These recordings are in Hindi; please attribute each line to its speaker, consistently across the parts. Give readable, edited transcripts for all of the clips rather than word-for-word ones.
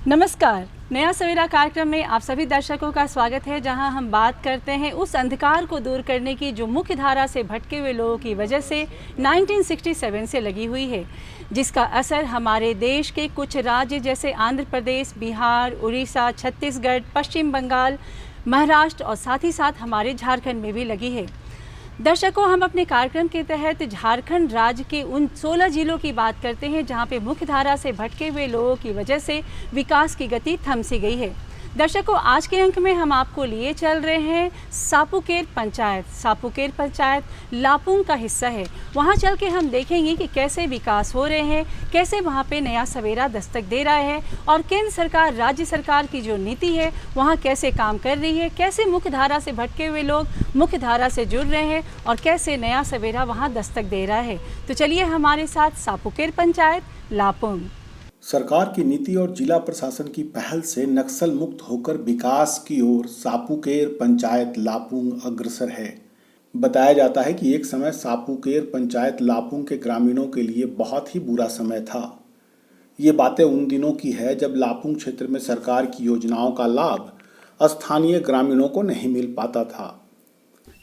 Speaker 1: नमस्कार। नया सवेरा कार्यक्रम में आप सभी दर्शकों का स्वागत है, जहां हम बात करते हैं उस अंधकार को दूर करने की जो मुख्य धारा से भटके हुए लोगों की वजह से 1967 से लगी हुई है, जिसका असर हमारे देश के कुछ राज्य जैसे आंध्र प्रदेश, बिहार, उड़ीसा, छत्तीसगढ़, पश्चिम बंगाल, महाराष्ट्र और साथ ही साथ हमारे झारखंड में भी लगी है। दर्शकों, हम अपने कार्यक्रम के तहत झारखंड राज्य के उन 16 जिलों की बात करते हैं जहां पे मुख्य धारा से भटके हुए लोगों की वजह से विकास की गति थम सी गई है। दर्शकों, आज के अंक में हम आपको लिए चल रहे हैं सापुकेर पंचायत। सापुकेर पंचायत लापुंग का हिस्सा है। वहां चल के हम देखेंगे कि कैसे विकास हो रहे हैं, कैसे वहां पे नया सवेरा दस्तक दे रहा है और केंद्र सरकार, राज्य सरकार की जो नीति है वहां कैसे काम कर रही है, कैसे मुख्य धारा से भटके हुए लोग मुख्य धारा से जुड़ रहे हैं और कैसे नया सवेरा वहां दस्तक दे रहा है। तो चलिए हमारे साथ सापुकेर पंचायत लापुंग।
Speaker 2: सरकार की नीति और जिला प्रशासन की पहल से नक्सल मुक्त होकर विकास की ओर सापुकेर पंचायत लापुंग अग्रसर है। बताया जाता है कि एक समय सापुकेर पंचायत लापुंग के ग्रामीणों के लिए बहुत ही बुरा समय था। ये बातें उन दिनों की है जब लापुंग क्षेत्र में सरकार की योजनाओं का लाभ स्थानीय ग्रामीणों को नहीं मिल पाता था।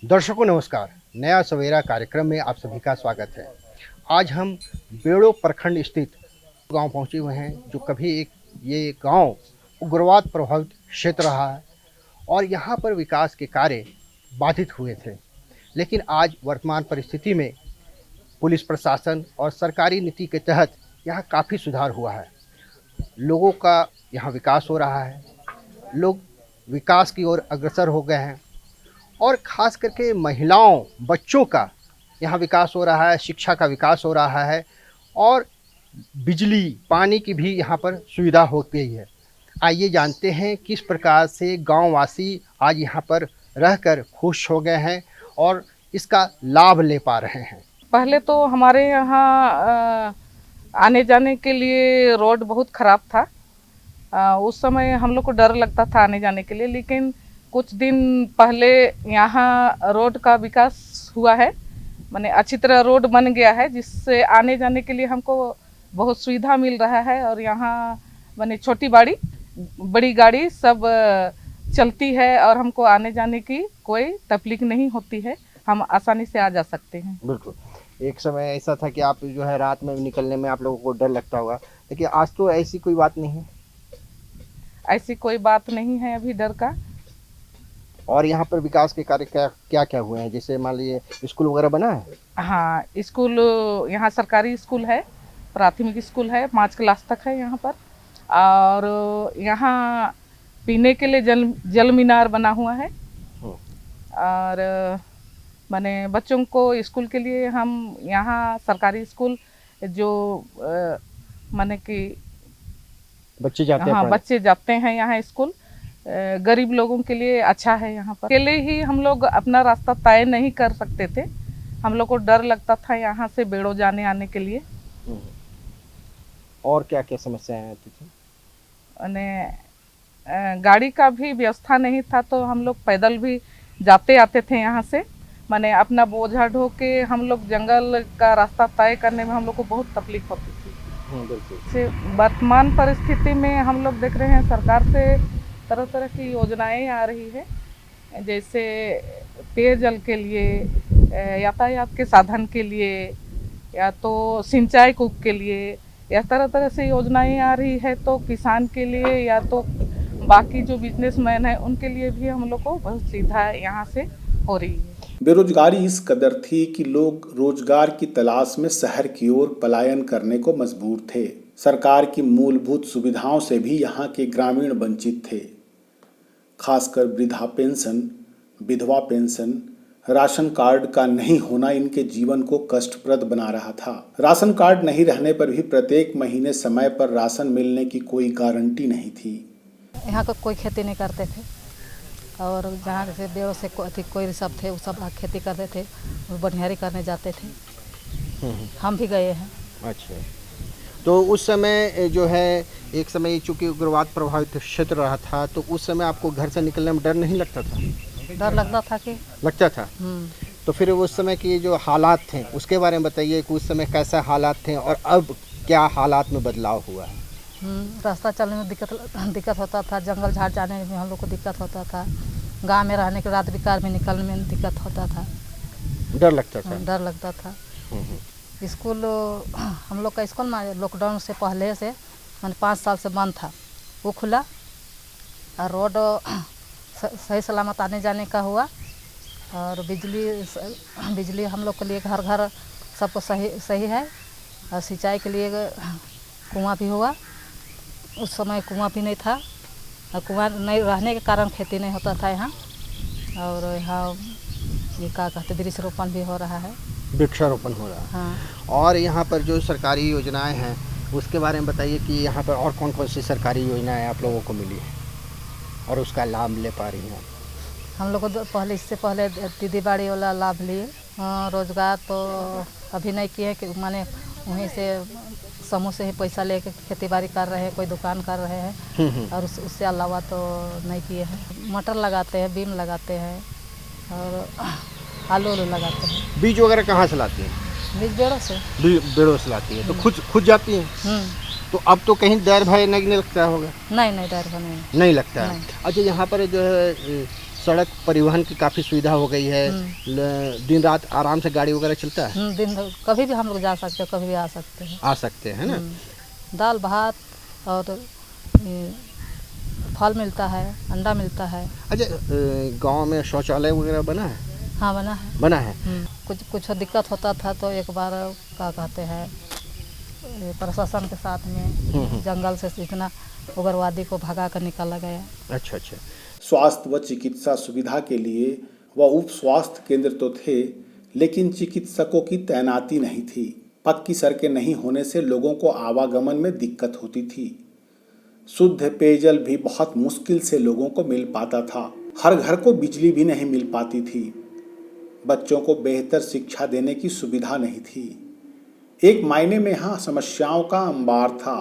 Speaker 3: दर्शकों नमस्कार, नया सवेरा कार्यक्रम में आप सभी का स्वागत है। आज हम बेड़ो प्रखंड स्थित गांव पहुंचे हुए हैं, जो कभी एक ये गांव उग्रवाद प्रभावित क्षेत्र रहा है और यहां पर विकास के कार्य बाधित हुए थे। लेकिन आज वर्तमान परिस्थिति में पुलिस प्रशासन और सरकारी नीति के तहत यहाँ काफ़ी सुधार हुआ है। लोगों का यहाँ विकास हो रहा है, लोग विकास की ओर अग्रसर हो गए हैं और ख़ास करके महिलाओं, बच्चों का यहाँ विकास हो रहा है, शिक्षा का विकास हो रहा है और बिजली, पानी की भी यहाँ पर सुविधा हो गई है। आइए जानते हैं किस प्रकार से गांववासी आज यहाँ पर रहकर खुश हो गए हैं और इसका लाभ ले पा रहे हैं।
Speaker 4: पहले तो हमारे यहाँ आने जाने के लिए रोड बहुत ख़राब था। उस समय हम लोग को डर लगता था आने जाने के लिए, लेकिन कुछ दिन पहले यहाँ रोड का विकास हुआ है, माने अच्छी तरह रोड बन गया है, जिससे आने जाने के लिए हमको बहुत सुविधा मिल रहा है। और यहाँ माने छोटी बड़ी गाड़ी सब चलती है और हमको आने जाने की कोई तकलीफ नहीं होती है, हम आसानी से आ जा सकते हैं।
Speaker 3: बिल्कुल, एक समय ऐसा था कि आप जो है रात में निकलने में आप लोगों को डर लगता होगा, लेकिन आज तो ऐसी कोई बात नहीं है।
Speaker 4: ऐसी कोई बात नहीं है अभी डर का।
Speaker 3: और यहाँ पर विकास के कार्य क्या क्या हुए हैं? जैसे मान लीजिए स्कूल वगैरह बना है?
Speaker 4: हाँ, स्कूल यहाँ सरकारी स्कूल है, प्राथमिक स्कूल है, 5 क्लास तक है यहाँ पर। और यहाँ पीने के लिए जल मीनार बना हुआ है। और माने बच्चों को स्कूल के लिए हम यहाँ सरकारी स्कूल जो माने कि
Speaker 3: बच्चे जाते हैं,
Speaker 4: हाँ बच्चे जाते हैं यहाँ स्कूल। गरीब लोगों के लिए अच्छा है यहाँ पर। अकेले ही हम लोग अपना रास्ता तय नहीं कर सकते थे, हम लोग को डर लगता था यहाँ से बेड़ो जाने आने के लिए।
Speaker 3: और क्या क्या समस्याएं आती थी?
Speaker 4: गाड़ी का भी व्यवस्था नहीं था, तो हम लोग पैदल भी जाते आते थे यहाँ से। माने अपना बोझा ढो के हम लोग जंगल का रास्ता तय करने में हम लोग को बहुत तकलीफ होती थी। से वर्तमान परिस्थिति में हम लोग देख रहे हैं सरकार से तरह तरह की योजनाएं आ रही है, जैसे पेयजल के लिए, यातायात के साधन के लिए, या तो सिंचाई कूप के लिए, या तरह तरह से योजनाएं आ रही है। तो किसान के लिए या तो बाकी जो बिजनेसमैन है उनके लिए भी हम लोग को बहुत सुविधा यहाँ से हो रही है।
Speaker 2: बेरोजगारी इस कदर थी कि लोग रोजगार की तलाश में शहर की ओर पलायन करने को मजबूर थे। सरकार की मूलभूत सुविधाओं से भी यहाँ के ग्रामीण वंचित थे। खासकर वृद्धा पेंशन, विधवा पेंशन, राशन कार्ड का नहीं होना इनके जीवन को कष्टप्रद बना रहा था। राशन कार्ड नहीं रहने पर भी प्रत्येक महीने समय पर राशन मिलने की कोई गारंटी नहीं थी।
Speaker 5: यहाँ को कोई खेती नहीं करते थे और जहाँ से बेड़ों से कोई सब थे, वो सब खेती करते थे और बनिहारी करने जाते थे। हम भी गए हैं।
Speaker 3: अच्छा, तो उस समय जो है एक समय चूँकि उग्रवाद प्रभावित क्षेत्र रहा था, तो उस समय आपको घर से निकलने में डर नहीं लगता था?
Speaker 5: डर लगता था कि
Speaker 3: लगता था। तो फिर उस समय की जो हालात थे उसके बारे में बताइए कि उस समय कैसा हालात थे और अब क्या हालात में बदलाव हुआ है?
Speaker 5: रास्ता चलने में दिक्कत होता था, जंगल झाड़ जाने में हम लोग को दिक्कत होता था, गांव में रहने के रात बिकार में निकलने में दिक्कत होता था,
Speaker 3: डर लगता था।
Speaker 5: डर लगता था। स्कूल हम लोग का स्कूल में लॉकडाउन से पहले से मैंने 5 साल से बंद था, वो खुला और रोड सही सलामत आने जाने का हुआ और बिजली हम लोग के लिए घर घर सबको सही है और सिंचाई के लिए कुआं भी हुआ। उस समय कुआं भी नहीं था और कुआं नहीं रहने के कारण खेती नहीं होता था यहाँ। और यहाँ ये क्या कहते वृक्षारोपण भी हो रहा है।
Speaker 3: वृक्षारोपण हो रहा है।
Speaker 5: हाँ,
Speaker 3: और यहाँ पर जो सरकारी योजनाएं हैं उसके बारे में बताइए कि यहाँ पर और कौन कौन सी सरकारी योजनाएं आप लोगों को मिली है और उसका लाभ ले पा रही हैं?
Speaker 5: हम लोग को इससे पहले दीदी बाड़ी वाला लाभ लिए। रोजगार तो अभी नहीं किए कि माने वहीं से समूह से ही पैसा लेके खेती बाड़ी कर रहे हैं, कोई दुकान कर रहे हैं और उससे अलावा तो नहीं किए हैं। मटर लगाते हैं, बीम लगाते हैं और आलू लगाते हैं।
Speaker 3: बीज वगैरह कहाँ से लाती हैं?
Speaker 5: बीज बेड़ों से।
Speaker 3: बेड़ों से लाती है तो खुद जाती हैं? तो अब तो कहीं डर भय नहीं लगता होगा?
Speaker 5: नहीं, डर
Speaker 3: नहीं लगता है।
Speaker 5: नहीं।
Speaker 3: अच्छा, यहाँ पर जो है सड़क परिवहन की काफ़ी सुविधा हो गई है, दिन रात आराम से गाड़ी वगैरह चलता है?
Speaker 5: दिन कभी भी हम लोग जा सकते हैं, कभी भी आ सकते हैं।
Speaker 3: है ना?
Speaker 5: दाल भात और फल मिलता है, अंडा मिलता है।
Speaker 3: अच्छा, गांव में शौचालय वगैरह बना है?
Speaker 5: हाँ, बना है। कुछ दिक्कत होता था तो एक बार क्या कहते हैं प्रशासन के साथ में जंगल से इतना उग्रवादी को भगा कर निकाला गया।
Speaker 3: अच्छा।
Speaker 2: स्वास्थ्य व चिकित्सा सुविधा के लिए वह उप स्वास्थ्य केंद्र तो थे, लेकिन चिकित्सकों की तैनाती नहीं थी। पक्की सड़कें नहीं होने से लोगों को आवागमन में दिक्कत होती थी। शुद्ध पेयजल भी बहुत मुश्किल से लोगों को मिल पाता था। हर घर को बिजली भी नहीं मिल पाती थी। बच्चों को बेहतर शिक्षा देने की सुविधा नहीं थी। एक मायने में यहाँ समस्याओं का अंबार था।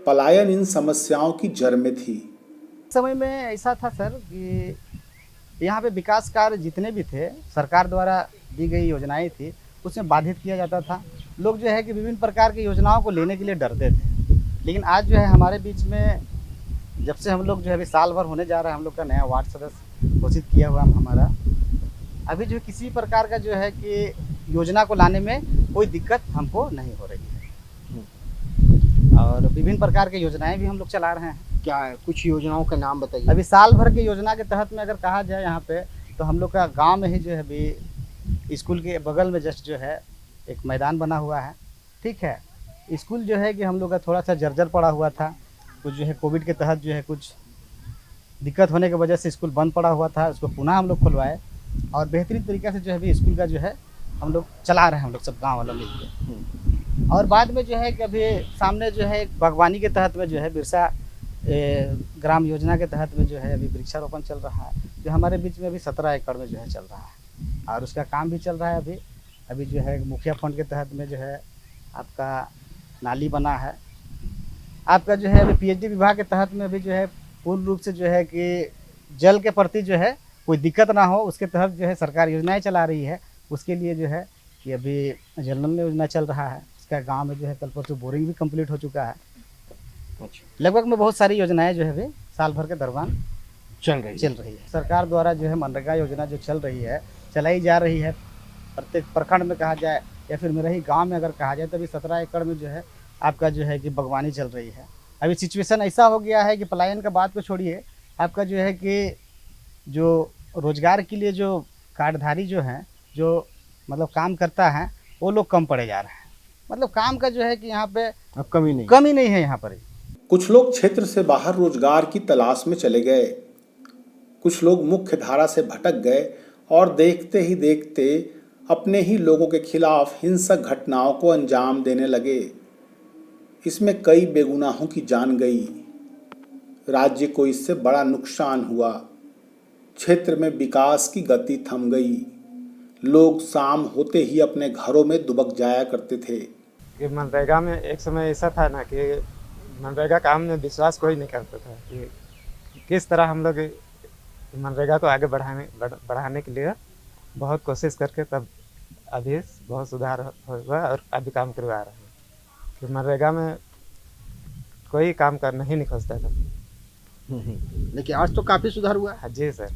Speaker 2: पलायन इन समस्याओं की जड़ में थी।
Speaker 6: समय में ऐसा था सर कि यहाँ पे विकास कार्य जितने भी थे सरकार द्वारा दी गई योजनाएं थी उसमें बाधित किया जाता था। लोग जो है कि विभिन्न प्रकार की योजनाओं को लेने के लिए डरते थे। लेकिन आज जो है हमारे बीच में जब से हम लोग जो है अभी साल भर होने जा रहा है, हम लोग का नया वार्ड सदस्य घोषित किया हुआ हमारा, अभी जो किसी प्रकार का जो है कि योजना को लाने में कोई दिक्कत हमको नहीं हो रही है। और विभिन्न प्रकार की योजनाएं भी हम लोग चला रहे हैं।
Speaker 3: क्या कुछ योजनाओं का नाम बताइए।
Speaker 6: अभी साल भर की योजना के तहत में अगर कहा जाए यहाँ पे तो हम लोग का गांव में ही जो है अभी स्कूल के बगल में जस्ट जो है एक मैदान बना हुआ है। ठीक है, स्कूल जो है कि हम लोग का थोड़ा सा जर्जर पड़ा हुआ था। कुछ जो है कोविड के तहत जो है कुछ दिक्कत होने की वजह से स्कूल बंद पड़ा हुआ था, उसको पुनः हम लोग खुलवाए और बेहतरीन तरीके से जो है अभी स्कूल का जो है हम लोग चला रहे हैं, हम लोग सब गाँव वालों मिलकर। और बाद में जो है कि अभी सामने जो है बागवानी के तहत में जो है बिरसा ग्राम योजना के तहत में जो है अभी वृक्षारोपण चल रहा है, जो हमारे बीच में अभी 17 एकड़ में जो है चल रहा है और उसका काम भी चल रहा है। अभी जो है मुखिया फंड के तहत में जो है आपका नाली बना है। आपका जो है अभी पीएचडी विभाग के तहत में भी जो है पूर्ण रूप से जो है कि जल के प्रति जो है कोई दिक्कत ना हो उसके तहत जो है सरकार योजनाएं चला रही है। उसके लिए जो है कि अभी जल नल योजना चल रहा है, इसका गाँव में जो है कल परसों बोरिंग भी कम्प्लीट हो चुका है। लगभग में बहुत सारी योजनाएं जो है अभी साल भर के दौरान चल रही है। सरकार द्वारा जो है मनरेगा योजना जो चल रही है, चलाई जा रही है। प्रत्येक प्रखंड में कहा जाए या फिर मेरे ही गांव में अगर कहा जाए तो अभी 17 एकड़ में जो है आपका जो है कि बागवानी चल रही है। अभी सिचुएशन ऐसा हो गया है कि पलायन का बात को छोड़िए, आपका जो है कि जो रोजगार के लिए जो कार्डधारी जो हैं, जो मतलब काम करता है, वो लोग कम पड़े जा रहे हैं। मतलब काम का जो है कि यहाँ पे
Speaker 3: अब कमी
Speaker 6: नहीं है यहाँ पर।
Speaker 2: कुछ लोग क्षेत्र से बाहर रोजगार की तलाश में चले गए, कुछ लोग मुख्य धारा से भटक गए और देखते ही देखते अपने ही लोगों के खिलाफ हिंसक घटनाओं को अंजाम देने लगे। इसमें कई बेगुनाहों की जान गई। राज्य को इससे बड़ा नुकसान हुआ। क्षेत्र में विकास की गति थम गई। लोग शाम होते ही अपने घरों में दुबक जाया करते थे।
Speaker 7: कि मनरेगा में एक समय ऐसा था ना कि मनरेगा काम में विश्वास कोई नहीं करता था कि किस तरह हम लोग मनरेगा को आगे बढ़ाने के लिए बहुत कोशिश करके तब अभी बहुत सुधार हुआ और अभी काम करवा रहे हैं। कि मनरेगा में कोई काम करना ही नहीं खोजता था।
Speaker 3: लेकिन आज तो काफ़ी सुधार हुआ है।
Speaker 7: हाँ जी सर,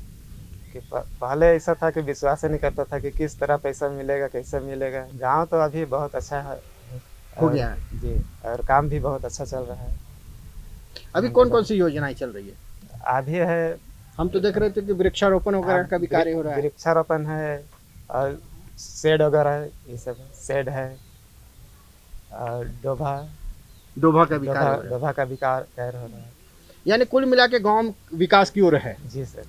Speaker 7: कि पहले ऐसा था कि विश्वास ही नहीं करता था कि किस तरह पैसा मिलेगा, कैसे मिलेगा। गांव तो अभी बहुत अच्छा है,
Speaker 3: हो
Speaker 7: और-
Speaker 3: गया है।
Speaker 7: जी, और काम भी बहुत अच्छा चल रहा है।
Speaker 3: अभी कौन कौन सी योजनाएं चल रही है?
Speaker 7: अभी है,
Speaker 3: हम तो देख रहे थे कि वृक्षारोपण वगैरह का भी कार्य हो रहा है।
Speaker 7: वृक्षारोपण है और शेड वगैरह ये सब है। शेड है और
Speaker 3: डोभा का भी कार्य हो रहा है।
Speaker 7: डोभा का भी कार्य हो रहा है।
Speaker 3: यानी कुल मिला के गाँव विकास की ओर है।
Speaker 7: जी सर।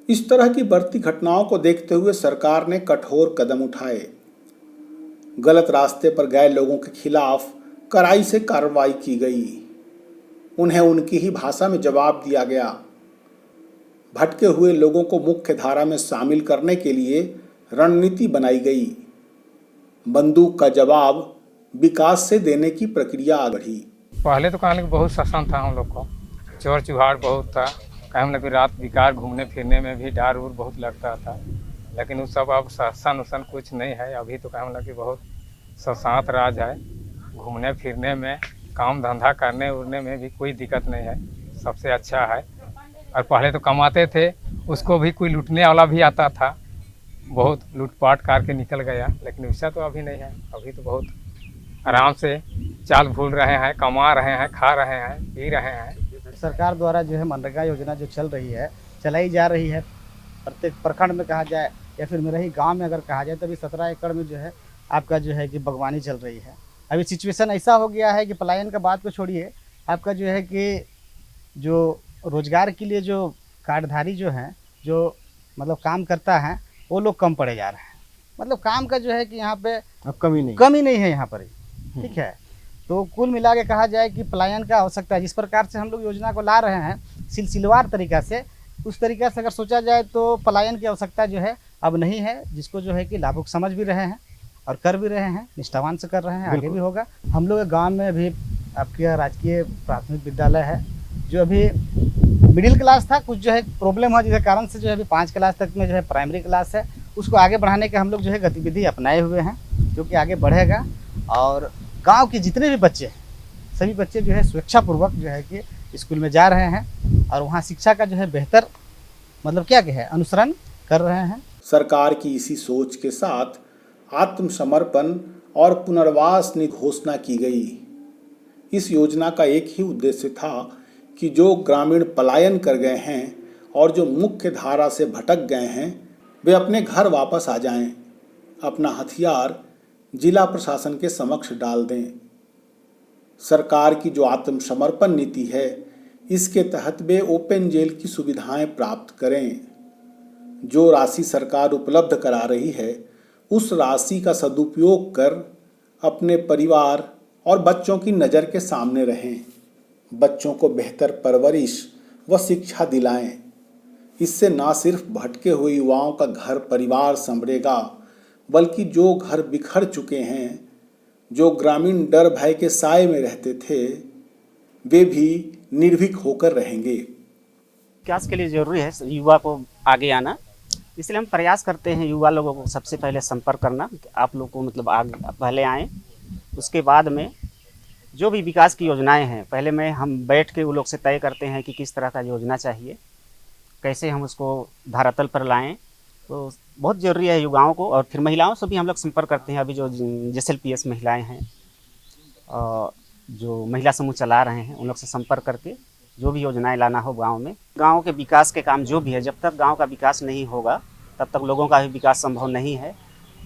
Speaker 2: इस तरह की बढ़ती घटनाओं को देखते हुए सरकार ने कठोर कदम उठाए। गलत रास्ते पर गए लोगों के खिलाफ कड़ाई से कार्रवाई की गई। उन्हें उनकी ही भाषा में जवाब दिया गया। भटके हुए लोगों को मुख्य धारा में शामिल करने के लिए रणनीति बनाई गई। बंदूक का जवाब विकास से देने की प्रक्रिया बढ़ी।
Speaker 8: पहले तो कहने बहुत शासन था हम लोग को, चोर चुहाड़ बहुत था। हम लोग रात बिकार घूमने फिरने में भी डर उर बहुत लगता था, लेकिन वो सब अब शासन उसन कुछ नहीं है। अभी तो हम लोग की बहुत शांत राज है। घूमने फिरने में, काम धंधा करने उड़ने में भी कोई दिक्कत नहीं है, सबसे अच्छा है। और पहले तो कमाते थे, उसको भी कोई लूटने वाला भी आता था, बहुत लूटपाट करके निकल गया। लेकिन वैसा तो अभी नहीं है। अभी तो बहुत आराम से चाल भूल रहे हैं, कमा रहे हैं, खा रहे हैं, पी रहे हैं।
Speaker 6: सरकार द्वारा जो है मनरेगा योजना जो चल रही है, चलाई जा रही है। प्रत्येक प्रखंड में कहा जाए या फिर मेरे ही गांव में अगर कहा जाए तो अभी 17 एकड़ में जो है आपका जो है कि बागवानी चल रही है। अभी सिचुएशन ऐसा हो गया है कि पलायन का बात को छोड़िए, आपका जो है कि जो रोजगार के लिए जो कार्डधारी जो हैं, जो मतलब काम करता है, वो लोग कम पड़े जा रहे हैं। मतलब काम का जो है कि यहाँ पे
Speaker 3: अब कमी नहीं
Speaker 6: है यहाँ पर। ठीक है, तो कुल मिला के कहा जाए कि पलायन का आवश्यकता है। जिस प्रकार से हम लोग योजना को ला रहे हैं सिलसिलेवार तरीका से, उस तरीका से अगर सोचा जाए तो पलायन की आवश्यकता जो है अब नहीं है। जिसको जो है कि लाभुक समझ भी रहे हैं और कर भी रहे हैं, निष्ठावान से कर रहे हैं, आगे भी होगा। हम लोग के गाँव में अभी आपके राजकीय प्राथमिक विद्यालय है जो अभी मिडिल क्लास था, कुछ जो है प्रॉब्लम है जिसके कारण से जो है अभी 5 क्लास तक में जो है प्राइमरी क्लास है, उसको आगे बढ़ाने के हम लोग जो है गतिविधि अपनाए हुए हैं, जो कि आगे बढ़ेगा। और गांव के जितने भी बच्चे हैं, सभी बच्चे जो है स्वेच्छापूर्वक जो है कि स्कूल में जा रहे हैं और वहाँ शिक्षा का जो है बेहतर मतलब क्या है अनुसरण कर रहे हैं।
Speaker 2: सरकार की इसी सोच के साथ आत्मसमर्पण और पुनर्वास की घोषणा की गई। इस योजना का एक ही उद्देश्य था कि जो ग्रामीण पलायन कर गए हैं और जो मुख्य धारा से भटक गए हैं, वे अपने घर वापस आ जाएं, अपना हथियार जिला प्रशासन के समक्ष डाल दें। सरकार की जो आत्मसमर्पण नीति है, इसके तहत वे ओपन जेल की सुविधाएं प्राप्त करें। जो राशि सरकार उपलब्ध करा रही है, उस राशि का सदुपयोग कर अपने परिवार और बच्चों की नज़र के सामने रहें। बच्चों को बेहतर परवरिश व शिक्षा दिलाएं। इससे न सिर्फ भटके हुए युवाओं का घर परिवार संभरेगा, बल्कि जो घर बिखर चुके हैं, जो ग्रामीण डर भय के साए में रहते थे, वे भी निर्भीक होकर रहेंगे।
Speaker 9: विकास के लिए ज़रूरी है युवा को आगे आना, इसलिए हम प्रयास करते हैं युवा लोगों को सबसे पहले संपर्क करना। आप लोग को मतलब आगे पहले आएँ, उसके बाद में जो भी विकास की योजनाएं हैं पहले में हम बैठ के वो लोग से तय करते हैं कि किस तरह का योजना चाहिए, कैसे हम उसको धरातल पर लाएं। तो बहुत ज़रूरी है युवाओं को। और फिर महिलाओं से भी हम लोग संपर्क करते हैं। अभी जो JSLPS महिलाएं हैं, जो महिला समूह चला रहे हैं, उन लोग से संपर्क करके जो भी योजनाएं लाना हो गांव में, गांव के विकास के काम जो भी है, जब तक गांव का विकास नहीं होगा तब तक लोगों का भी विकास संभव नहीं है।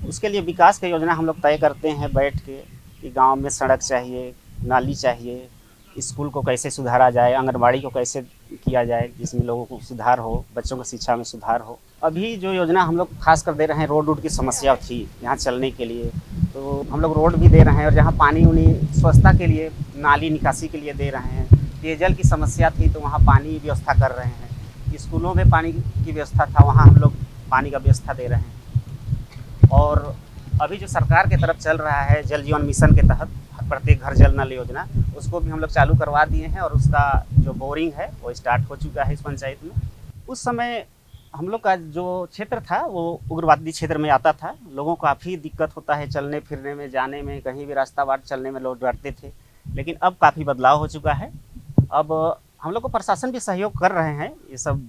Speaker 9: उसके लिए विकास की योजना हम लोग तय करते हैं बैठ के कि गाँव में सड़क चाहिए, नाली चाहिए, स्कूल को कैसे सुधारा जाए, आंगनबाड़ी को कैसे किया जाए जिसमें लोगों को सुधार हो, बच्चों की शिक्षा में सुधार हो। अभी जो योजना हम लोग खास कर दे रहे हैं, रोड की समस्या थी यहाँ चलने के लिए, तो हम लोग रोड भी दे रहे हैं। और जहाँ पानी उनी स्वच्छता के लिए नाली निकासी के लिए दे रहे हैं। पेयजल की समस्या थी तो वहाँ पानी व्यवस्था कर रहे हैं। स्कूलों में पानी की व्यवस्था था, वहाँ हम लोग पानी का व्यवस्था दे रहे हैं। और अभी जो सरकार की तरफ चल रहा है जल जीवन मिशन के तहत प्रत्येक घर जल नल योजना, उसको भी हम लोग चालू करवा दिए हैं और उसका जो बोरिंग है वो स्टार्ट हो चुका है इस पंचायत में। उस समय हम लोग का जो क्षेत्र था वो उग्रवादी क्षेत्र में आता था। लोगों को काफ़ी दिक्कत होता है चलने फिरने में, जाने में, कहीं भी रास्ता बाट चलने में लोग डरते थे। लेकिन अब काफ़ी बदलाव हो चुका है। अब हम लोग को प्रशासन भी सहयोग कर रहे हैं ये सब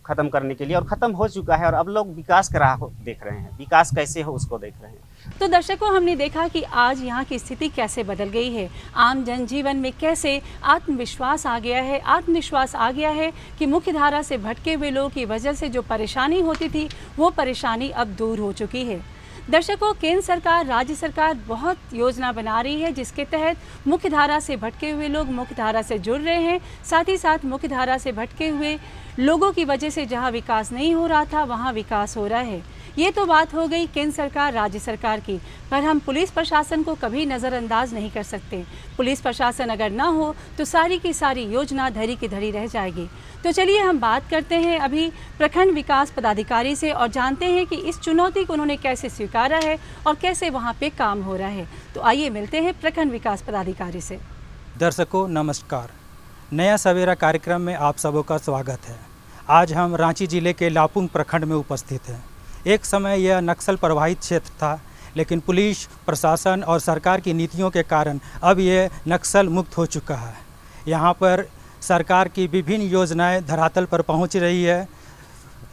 Speaker 9: खत्म करने के लिए, और ख़त्म हो चुका है। और अब लोग विकास का राह देख रहे हैं, विकास कैसे हो उसको देख रहे हैं।
Speaker 1: तो दर्शकों, हमने देखा कि आज यहाँ की स्थिति कैसे बदल गई है, आम जनजीवन में कैसे आत्मविश्वास आ गया है। आत्मविश्वास आ गया है कि मुख्य धारा से भटके हुए लोगों की वजह से जो परेशानी होती थी वो परेशानी अब दूर हो चुकी है। दर्शकों, केंद्र सरकार, राज्य सरकार बहुत योजना बना रही है जिसके तहत मुख्य धारा से भटके हुए लोग मुख्य धारा से जुड़ रहे हैं। साथ ही साथ मुख्य धारा से भटके हुए लोगों की वजह से जहां विकास नहीं हो रहा था वहां विकास हो रहा है। ये तो बात हो गई केंद्र सरकार, राज्य सरकार की, पर हम पुलिस प्रशासन को कभी नज़रअंदाज नहीं कर सकते। पुलिस प्रशासन अगर ना हो तो सारी की सारी योजना धरी की धरी रह जाएगी। तो चलिए हम बात करते हैं अभी प्रखंड विकास पदाधिकारी से और जानते हैं कि इस चुनौती को उन्होंने कैसे स्वीकारा है और कैसे वहाँ पे काम हो रहा है। तो आइए मिलते हैं प्रखंड विकास पदाधिकारी से।
Speaker 10: दर्शकों नमस्कार, नया सवेरा कार्यक्रम में आप सबों का स्वागत है। आज हम रांची जिले के लापुंग प्रखंड में उपस्थित हैं। एक समय यह नक्सल प्रभावित क्षेत्र था, लेकिन पुलिस प्रशासन और सरकार की नीतियों के कारण अब ये नक्सल मुक्त हो चुका है। यहाँ पर सरकार की विभिन्न योजनाएं धरातल पर पहुँच रही है,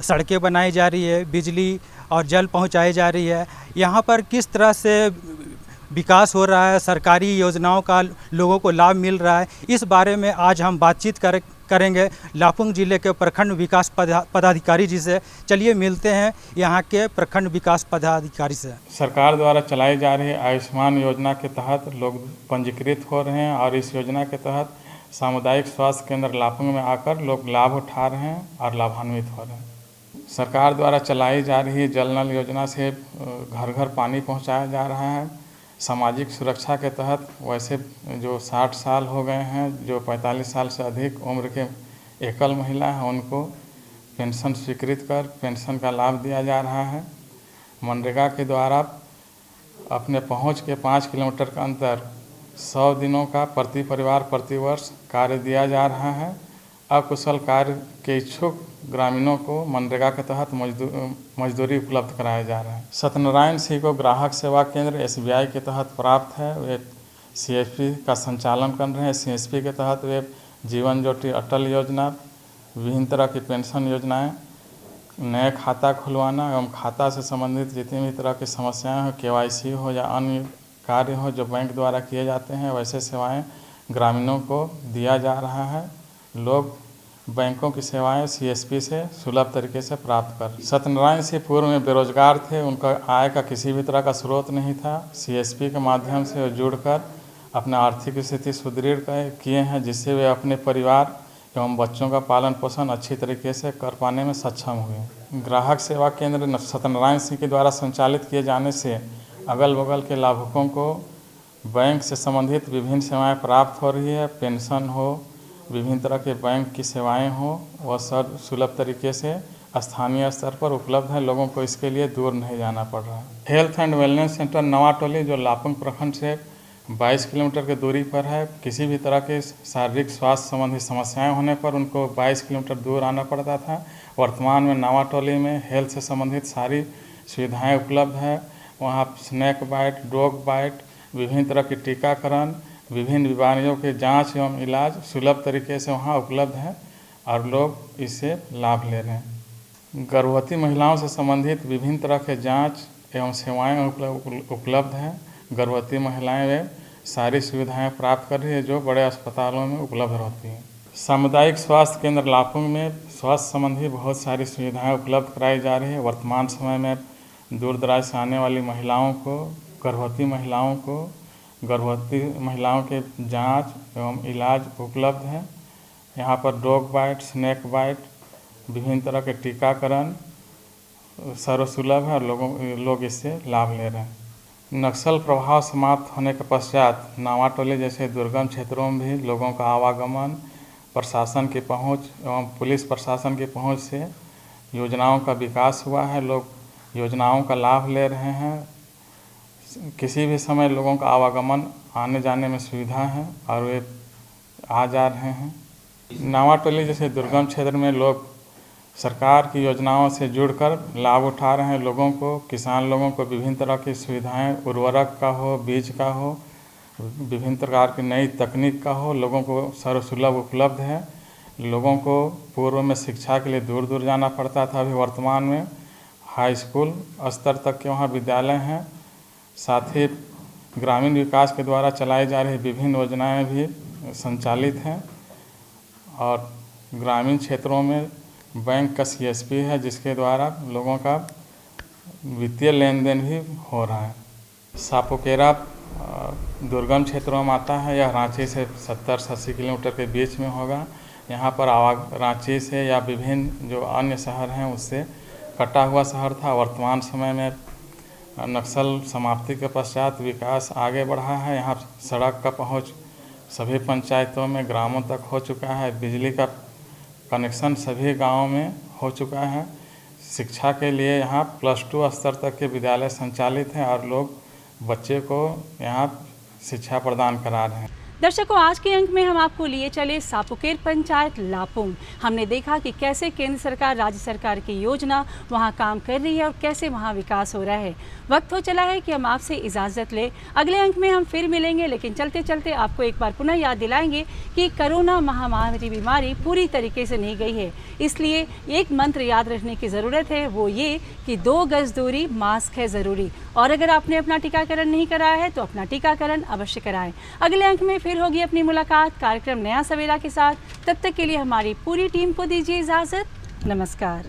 Speaker 10: सड़कें बनाई जा रही है, बिजली और जल पहुँचाई जा रही है। यहाँ पर किस तरह से विकास हो रहा है, सरकारी योजनाओं का लोगों को लाभ मिल रहा है, इस बारे में आज हम बातचीत करेंगे लापुंग जिले के प्रखंड विकास पदाधिकारी जी से। चलिए मिलते हैं यहाँ के प्रखंड विकास पदाधिकारी से।
Speaker 11: सरकार द्वारा चलाई जा रही आयुष्मान योजना के तहत लोग पंजीकृत हो रहे हैं और इस योजना के तहत सामुदायिक स्वास्थ्य केंद्र लापुंग में आकर लोग लाभ उठा रहे हैं और लाभान्वित हो रहे हैं। सरकार द्वारा चलाई जा रही जल नल योजना से घर घर पानी पहुँचाया जा रहा है। सामाजिक सुरक्षा के तहत वैसे जो 60 साल हो गए हैं, जो 45 साल से अधिक उम्र के एकल महिला हैं, उनको पेंशन स्वीकृत कर पेंशन का लाभ दिया जा रहा है। मनरेगा के द्वारा अपने पहुंच के 5 किलोमीटर का अंतर 100 दिनों का प्रति परिवार प्रति वर्ष कार्य दिया जा रहा है। अकुशल कार्य के इच्छुक ग्रामीणों को मनरेगा के तहत मजदूरी उपलब्ध कराया जा रहा है। सत्यनारायण सिंह को ग्राहक सेवा केंद्र SBI के तहत प्राप्त है। वे CSP का संचालन कर रहे हैं। CSP के तहत वे जीवन ज्योति अटल योजना, विभिन्न तरह की पेंशन योजनाएं, नए खाता खुलवाना एवं खाता से संबंधित जितनी भी तरह की समस्याएं हो, KYC हो या अन्य कार्य हो जो बैंक द्वारा किए जाते हैं, वैसे सेवाएं ग्रामीणों को दिया जा रहा है। लोग बैंकों की सेवाएं CSP से सुलभ तरीके से प्राप्त कर। सत्यनारायण सिंह पूर्व में बेरोजगार थे, उनका आय का किसी भी तरह का स्रोत नहीं था। CSP के माध्यम से जुड़कर अपना आर्थिक स्थिति सुदृढ़ किए हैं, जिससे वे अपने परिवार एवं बच्चों का पालन पोषण अच्छी तरीके से कर पाने में सक्षम हुए। ग्राहक सेवा केंद्र सत्यनारायण सिंह के द्वारा संचालित किए जाने से अगल बगल के लाभुकों को बैंक से संबंधित विभिन्न सेवाएँ प्राप्त हो रही है। पेंशन हो, विभिन्न तरह के बैंक की सेवाएं हो, वह सब सुलभ तरीके से स्थानीय स्तर पर उपलब्ध है। लोगों को इसके लिए दूर नहीं जाना पड़ रहा है। Health and wellness centre Navatoli जो लापुंग प्रखंड से 22 किलोमीटर की दूरी पर है, किसी भी तरह के शारीरिक स्वास्थ्य संबंधी समस्याएं होने पर उनको 22 किलोमीटर दूर आना पड़ता था। वर्तमान में नवाटोली में हेल्थ से संबंधित सारी सुविधाएँ उपलब्ध है। वहाँ स्नेक बाइट, डॉग बाइट, विभिन्न तरह की टीकाकरण, विभिन्न बीमारियों के जांच एवं इलाज सुलभ तरीके से वहाँ उपलब्ध है और लोग इससे लाभ ले रहे हैं। गर्भवती महिलाओं से संबंधित विभिन्न तरह के जांच एवं सेवाएं उपलब्ध हैं। गर्भवती महिलाएं वे सारी सुविधाएं प्राप्त कर रही है जो बड़े अस्पतालों में उपलब्ध रहती हैं। सामुदायिक स्वास्थ्य केंद्र लापुंग में स्वास्थ्य संबंधी बहुत सारी सुविधाएँ उपलब्ध कराई जा रही है। वर्तमान समय में दूर दराज से आने वाली महिलाओं को, गर्भवती महिलाओं के जांच एवं इलाज उपलब्ध है। यहाँ पर डॉग बाइट, स्नेक बाइट, विभिन्न तरह के टीकाकरण सर्वसुलभ है और लोग इससे लाभ ले रहे हैं। नक्सल प्रभाव समाप्त होने के पश्चात नावाटोली जैसे दुर्गम क्षेत्रों में भी लोगों का आवागमन, प्रशासन की पहुँच एवं पुलिस प्रशासन की पहुँच से योजनाओं का विकास हुआ है। लोग योजनाओं का लाभ ले रहे हैं। किसी भी समय लोगों का आवागमन आने जाने में सुविधा है और वे आ जा रहे हैं। नावाटोली जैसे दुर्गम क्षेत्र में लोग सरकार की योजनाओं से जुड़कर लाभ उठा रहे हैं। लोगों को, किसान लोगों को विभिन्न तरह की सुविधाएं, उर्वरक का हो, बीज का हो, विभिन्न प्रकार की नई तकनीक का हो, लोगों को सर्वसुलभ उपलब्ध है। लोगों को पूर्व में शिक्षा के लिए दूर दूर जाना पड़ता था, अभी वर्तमान में हाई स्कूल स्तर तक के वहाँ विद्यालय हैं। साथ ही ग्रामीण विकास के द्वारा चलाई जा रही विभिन्न योजनाएं भी संचालित हैं और ग्रामीण क्षेत्रों में बैंक का CSP है, जिसके द्वारा लोगों का वित्तीय लेन देन भी हो रहा है। सापुकेरा दुर्गम क्षेत्रों में आता है। यह रांची से 70-80 किलोमीटर के बीच में होगा। यहाँ पर रांची से या विभिन्न जो अन्य शहर हैं उससे कटा हुआ शहर था। वर्तमान समय में नक्सल समाप्ति के पश्चात विकास आगे बढ़ा है। यहाँ सड़क का पहुँच सभी पंचायतों में, ग्रामों तक हो चुका है। बिजली का कनेक्शन सभी गांवों में हो चुका है। शिक्षा के लिए यहाँ +2 स्तर तक के विद्यालय संचालित हैं और लोग बच्चे को यहाँ शिक्षा प्रदान करा रहे हैं।
Speaker 1: दर्शकों, आज के अंक में हम आपको लिए चले सापुकेर पंचायत लापुंग। हमने देखा कि कैसे केंद्र सरकार, राज्य सरकार की योजना वहां काम कर रही है और कैसे वहां विकास हो रहा है। वक्त हो चला है कि हम आपसे इजाज़त लें। अगले अंक में हम फिर मिलेंगे, लेकिन चलते चलते आपको एक बार पुनः याद दिलाएंगे कि कोरोना महामारी बीमारी पूरी तरीके से नहीं गई है। इसलिए एक मंत्र याद रखने की ज़रूरत है, वो ये कि 2 गज दूरी, मास्क है ज़रूरी। और अगर आपने अपना टीकाकरण नहीं कराया है तो अपना टीकाकरण अवश्य कराएं। अगले अंक में फिर होगी अपनी मुलाकात कार्यक्रम नया सवेरा के साथ। तब तक के लिए हमारी पूरी टीम को दीजिए इजाज़त। नमस्कार।